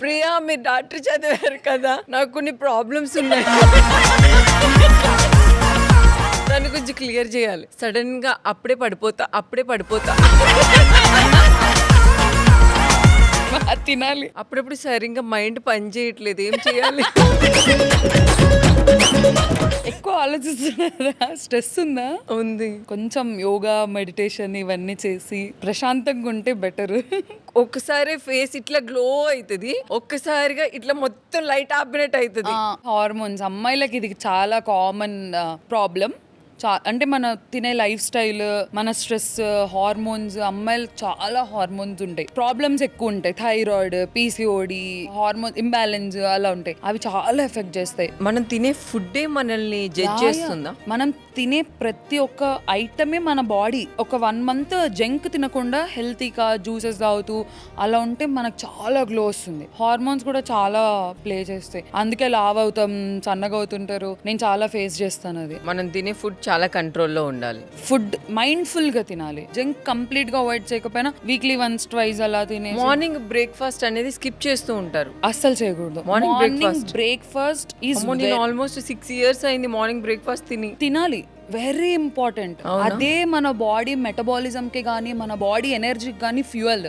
ప్రియా మీరు డాక్టర్ చదివారు కదా, నాకు కొన్ని ప్రాబ్లమ్స్ ఉన్నాయి, దాన్ని కొంచెం క్లియర్ చేయాలి. సడన్ గా అప్పుడే పడిపోతా తినాలి. అప్పుడప్పుడు సరిగ్గా మైండ్ పని చేయట్లేదు, ఏం చేయాలి? ఎక్కువ ఆలోచిస్తున్నారా? స్ట్రెస్ ఉందా? ఉంది. కొంచెం యోగా మెడిటేషన్ ఇవన్నీ చేసి ప్రశాంతంగా ఉంటే బెటర్. ఒక్కసారి ఫేస్ ఇట్లా గ్లో అవుతుంది, ఒక్కసారిగా ఇట్లా మొత్తం లైట్ ఆపినట్టు అవుతుంది. హార్మోన్స్ అమ్మాయిలకి ఇది చాలా కామన్ ప్రాబ్లం. అంటే మన తినే లైఫ్ స్టైల్, మన స్ట్రెస్, హార్మోన్స్, అమ్మాయిలు చాలా హార్మోన్స్ ఉంటాయి, ప్రాబ్లమ్స్ ఎక్కువ ఉంటాయి. థైరాయిడ్, పీసీఓడి, హార్మోన్ ఇంబ్యాలెన్స్ అలా ఉంటాయి. అవి చాలా ఎఫెక్ట్ చేస్తాయి. మనం తినే ఫుడ్డే మనల్ని జడ్జ్ చేస్తుందా? మనం తినే ప్రతి ఒక్క ఐటమే మన బాడీ ఒక 1 month జంక్ తినకుండా హెల్తీగా జ్యూసెస్ తాగుతూ అలా ఉంటే మనకు చాలా గ్లో వస్తుంది. హార్మోన్స్ కూడా చాలా ప్లే చేస్తాయి, అందుకే లావ్ అవుతాం, సన్నగా అవుతుంటారు. నేను చాలా ఫేస్ చేస్తాను అది. మనం తినే ఫుడ్ చాలా కంట్రోల్లో ఉండాలి. ఫుడ్ మైండ్ఫుల్ గా తినాలి. జంక్ కంప్లీట్ గా అవాయిడ్ చేయకపోయినా వీక్లీ వన్స్ ట్వైస్ అలా తినే. మార్నింగ్ బ్రేక్ఫాస్ట్ అనేది స్కిప్ చేస్తూ ఉంటారు, అస్సలు చేయకూడదు. మార్నింగ్ బ్రేక్ఫాస్ట్ నేను ఆల్మోస్ట్ 6 years అయింది మార్నింగ్ బ్రేక్ఫాస్ట్ తినాలి. Very important. అదే మన బాడీ మెటబాలిజం కి కానీ మన బాడీ ఎనర్జీకి కానీ ఫ్యూయల్.